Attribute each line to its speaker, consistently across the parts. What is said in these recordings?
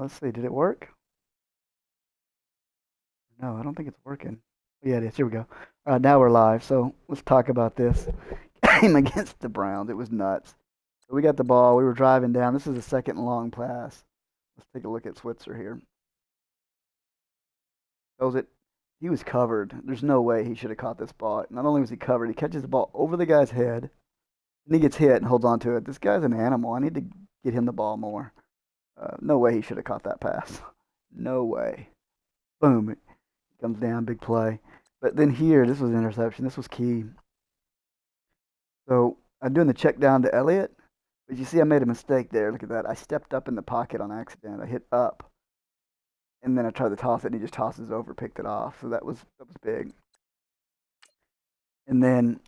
Speaker 1: Let's see. Did it work? No, I don't think it's working. Yeah, it is. Here we go. All right, now we're live. So let's talk about this game against the Browns. It was nuts. So we got the ball. We were driving down. This is a second and long pass. Let's take a look at Switzer here. Goes it. He was covered. There's no way he should have caught this ball. Not only was he covered, he catches the ball over the guy's head, and he gets hit and holds on to it. This guy's an animal. I need to get him the ball more. No way he should have caught that pass. No way. Boom. It comes down, big play. But then here, this was an interception. This was key. So I'm doing the check down to Elliott, but you see I made a mistake there. Look at that. I stepped up in the pocket on accident. I hit up, and then I tried to toss it, and he just tosses over, picked it off. So that was big. And then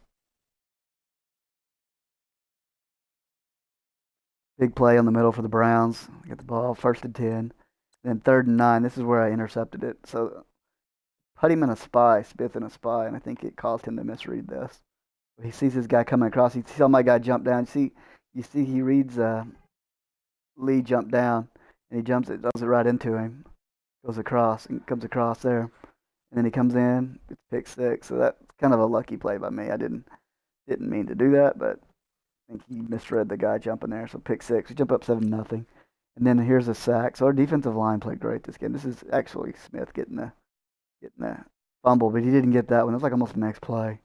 Speaker 1: big play on the middle for the Browns. Get the ball, 1st and 10. Then 3rd and 9. This is where I intercepted it. So put him in a spy, Smith in a spy, and I think it caused him to misread this. He sees this guy coming across. He saw my guy jump down. You see, he reads Lee jump down, and he jumps it, does it right into him, goes across, and comes across there, and then he comes in, it's pick six. So that's kind of a lucky play by me. I didn't mean to do that, but I think he misread the guy jumping there. So pick six. We jump up 7-0, and then here's a sack. So our defensive line played great this game. This is actually Smith getting the fumble, but he didn't get that one. It was like almost the next play.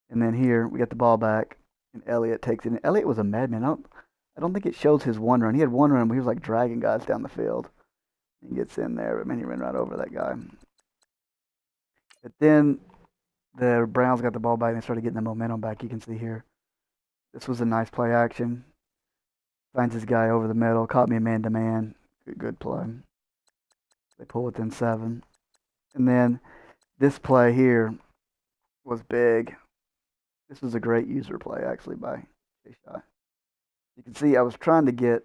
Speaker 1: And then here we got the ball back, and Elliott takes it. And Elliott was a madman. I don't think it shows his one run. He had one run where he was like dragging guys down the field. He gets in there, but man, he ran right over that guy. But then the Browns got the ball back and they started getting the momentum back. You can see here. This was a nice play action. Finds this guy over the middle. Caught me a man to man. Good play. They pull within 7. And then this play here was big. This was a great user play actually by Jay Shot. You can see I was trying to get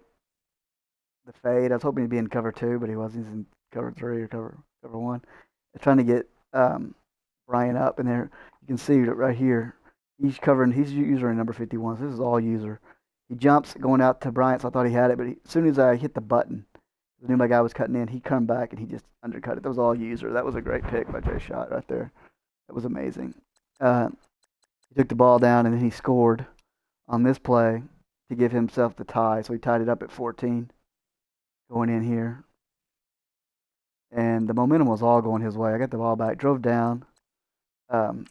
Speaker 1: the fade. I was hoping he'd be in cover 2, but he wasn't. He's in cover 3 or cover 1. I was trying to get Brian up, and there you can see right here. He's covering. He's user in number 51. So this is all user. He jumps going out to Bryant, so I thought he had it, but as soon as I hit the button, I knew my guy was cutting in. He come back and he just undercut it. That was all user. That was a great pick by Jay Shot right there. That was amazing. He took the ball down and then he scored on this play to give himself the tie. So he tied it up at 14 going in here. And the momentum was all going his way. I got the ball back, drove down, um,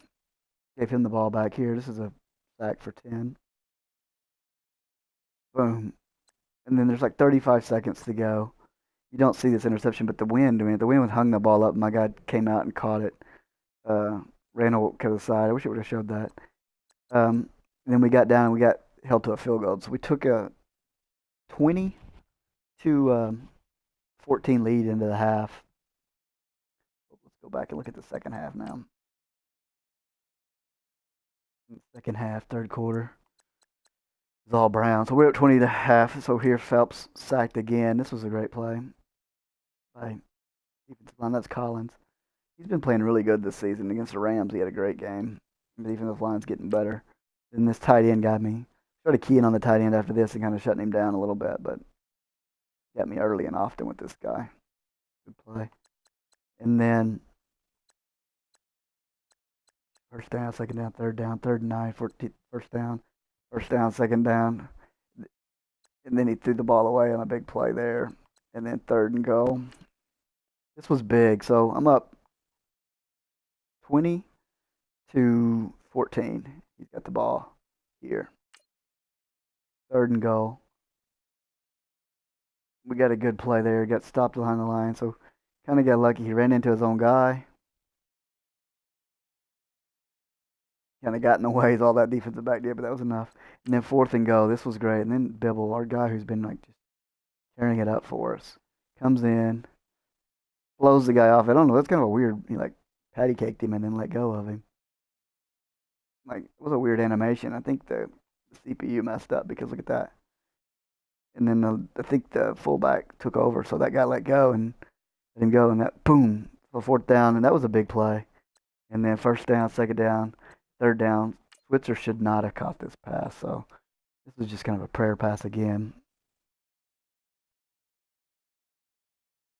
Speaker 1: gave him the ball back here. This is a sack for 10. Boom. And then there's like 35 seconds to go. You don't see this interception, but the wind, I mean, the wind hung the ball up. My guy came out and caught it. Ran over to the side. I wish it would have showed that. And then we got down and we got held to a field goal. So we took a 20 to 14 lead into the half. Let's go back and look at the second half now. Second half, third quarter. It's all Brown. So we're at 20 to half. So here Phelps sacked again. This was a great play by defensive line. That's Collins. He's been playing really good this season against the Rams. He had a great game. The defensive line's getting better. Then this tight end got me. Started keying on the tight end after this and kind of shutting him down a little bit, but got me early and often with this guy. Good play. And then 1st down, 2nd down, 3rd down, 3rd and 9, 1st down, 1st down, 2nd down. And then he threw the ball away on a big play there. And then 3rd and goal. This was big. So I'm up 20 to 14. He's got the ball here. 3rd and goal. We got a good play there. Got stopped behind the line. So kind of got lucky. He ran into his own guy. Kind of got in the way of all that defensive back there, but that was enough. And then 4th and goal. This was great. And then Bibble, our guy who's been like just tearing it up for us, comes in, blows the guy off. I don't know. That's kind of a weird. He like patty caked him and then let go of him. Like it was a weird animation. I think the CPU messed up because look at that. And then I think the fullback took over, so that guy let go and let him go, and that boom for 4th down, and that was a big play. And then 1st down, 2nd down, 3rd down. Switzer should not have caught this pass, so this was just kind of a prayer pass again.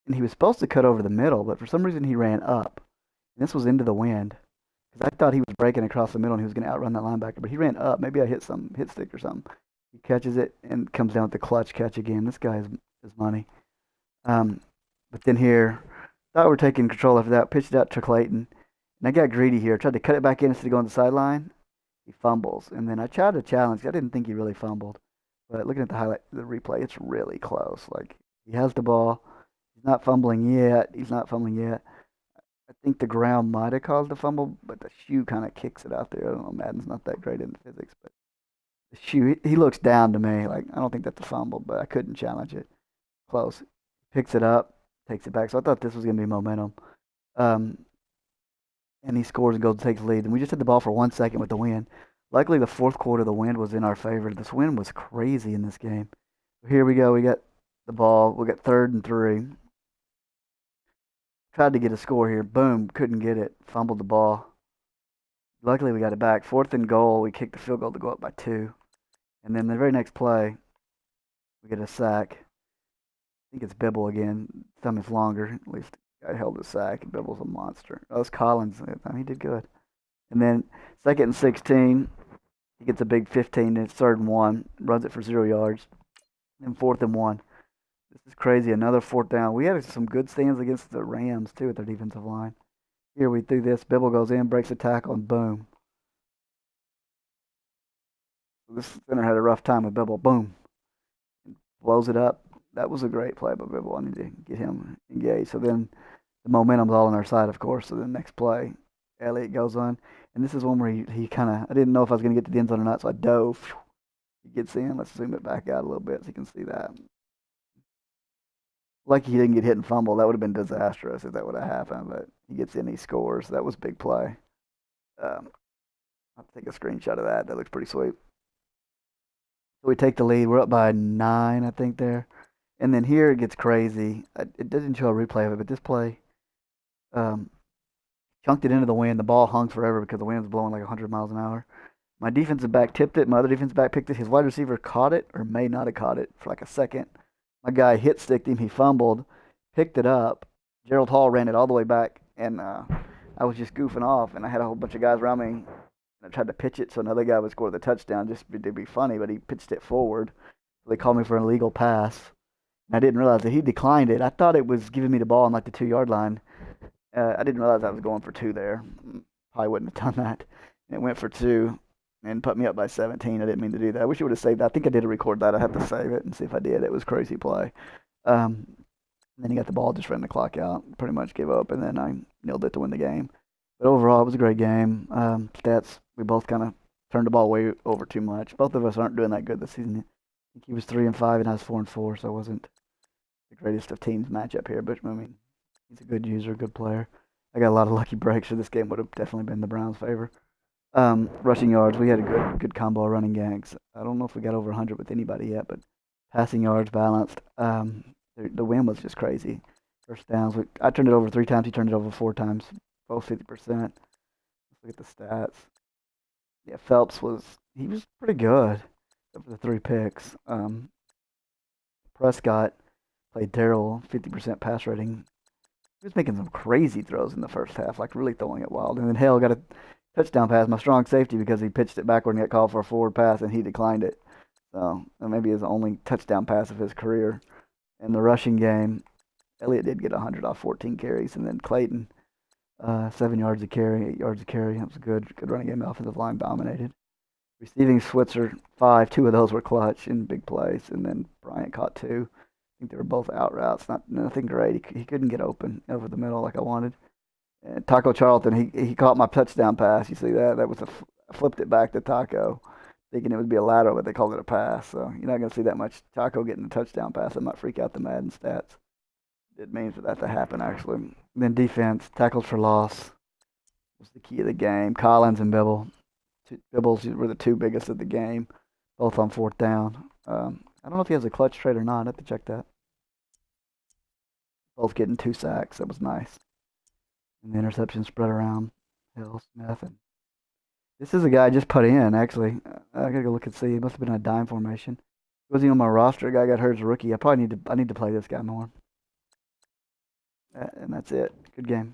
Speaker 1: and he was supposed to cut over the middle, but for some reason he ran up. And this was into the wind. Because I thought he was breaking across the middle and he was going to outrun that linebacker, but he ran up. Maybe I hit some hit stick or something. He catches it and comes down with the clutch catch again. This guy is money. Um, but then here, thought we were taking control after that. Pitched it out to Clayton, and I got greedy here. Tried to cut it back in instead of going to the sideline. He fumbles, and then I tried to challenge. I didn't think he really fumbled, but looking at the highlight, the replay, it's really close. Like he has the ball. He's not fumbling yet. He's not fumbling yet. I think the ground might have caused the fumble, but the shoe kind of kicks it out there. I don't know. Madden's not that great in physics, but the shoe, he looks down to me. Like, I don't think that's a fumble, but I couldn't challenge it. Close. Picks it up, takes it back. So I thought this was going to be momentum. Um, and he scores and goes and takes the lead. And we just had the ball for 1 second with the wind. Luckily, the fourth quarter, the wind was in our favor. This wind was crazy in this game. Here we go. We got the ball. We got 3rd and 3. Tried to get a score here. Boom. Couldn't get it. Fumbled the ball. Luckily, we got it back. 4th and goal. We kicked the field goal to go up by 2. And then the very next play, we get a sack. I think it's Bibble again. Something's longer. At least the guy held the sack. Bibble's a monster. Oh, it's Collins. I mean, he did good. And then 2nd and 16. He gets a big 15. And it's 3rd and 1. Runs it for 0 yards. And 4th and 1. This is crazy. Another 4th down. We had some good stands against the Rams, too, at their defensive line. Here we do this. Bibble goes in, breaks a tackle, and boom. This center had a rough time with Bibble. Boom. Blows it up. That was a great play by Bibble. I need to get him engaged. So then the momentum's all on our side, of course. So the next play, Elliott goes on. And this is one where he kind of, I didn't know if I was going to get to the end zone or not, so I dove. He gets in. Let's zoom it back out a little bit so you can see that. Lucky he didn't get hit and fumble. That would have been disastrous if that would have happened. But he gets in, he scores. That was a big play. Um, I'll take a screenshot of that. That looks pretty sweet. So we take the lead. We're up by 9, I think, there. And then here it gets crazy. It doesn't show a replay of it, but this play um, chunked it into the wind. The ball hung forever because the wind was blowing like 100 miles an hour. My defensive back tipped it. My other defensive back picked it. His wide receiver caught it or may not have caught it for like a second. My guy hit sticked him. He fumbled, picked it up. Gerald Hall ran it all the way back, and I was just goofing off, and I had a whole bunch of guys around me. And I tried to pitch it so another guy would score the touchdown just to be funny, but he pitched it forward. So they called me for an illegal pass. And I didn't realize that he declined it. I thought it was giving me the ball on like the 2 yard line. I didn't realize I was going for 2 there. Probably wouldn't have done that. And it went for 2 and put me up by 17. I didn't mean to do that. I wish I would have saved that. I think I did record that. I have to save it and see if I did. It was a crazy play. Um, then he got the ball, just ran the clock out, pretty much gave up, and then I nailed it to win the game. But overall, it was a great game. Stats, we both kind of turned the ball way over too much. Both of us aren't doing that good this season. I think he was 3-5 and I was 4-4, so it wasn't the greatest of teams matchup here. But I mean, he's a good user, good player. I got a lot of lucky breaks, so this game would have definitely been the Browns' favor. Rushing yards, we had a good combo of running gangs. I don't know if we got over 100 with anybody yet, but passing yards balanced. The win was just crazy. First downs, I turned it over 3 times. He turned it over 4 times, both 50%. Let's look at the stats. Yeah, he was pretty good, except for the 3 picks. Prescott played terrible, 50% pass rating. He was making some crazy throws in the first half, like really throwing it wild. And then Hale got a touchdown pass, my strong safety, because he pitched it backward and got called for a forward pass, and he declined it. So maybe his only touchdown pass of his career. In the rushing game, Elliott did get 100 off 14 carries, and then Clayton, 7 yards a carry, 8 yards a carry. That was a good running game. The offensive line dominated. Receiving Switzer, 5. 2 of those were clutch in big plays, and then Bryant caught 2. I think they were both out routes. Nothing great. He couldn't get open over the middle like I wanted. And Taco Charlton, he caught my touchdown pass. You see that? That was I flipped it back to Taco, thinking it would be a lateral, but they called it a pass. So you're not going to see that much Taco getting a touchdown pass. That might freak out the Madden stats. It means for that to happen, actually. And then defense, tackles for loss was the key of the game. Collins and Bibble. Bibbles were the 2 biggest of the game, both on 4th down. I don't know if he has a clutch trade or not. I have to check that. Both getting 2 sacks. That was nice. And the interception spread around Hill, Smith. And this is a guy I just put in, actually. I got to go look and see. He must have been in a dime formation. He wasn't even on my roster. A guy got hurt as a rookie. I need to play this guy more. And that's it. Good game.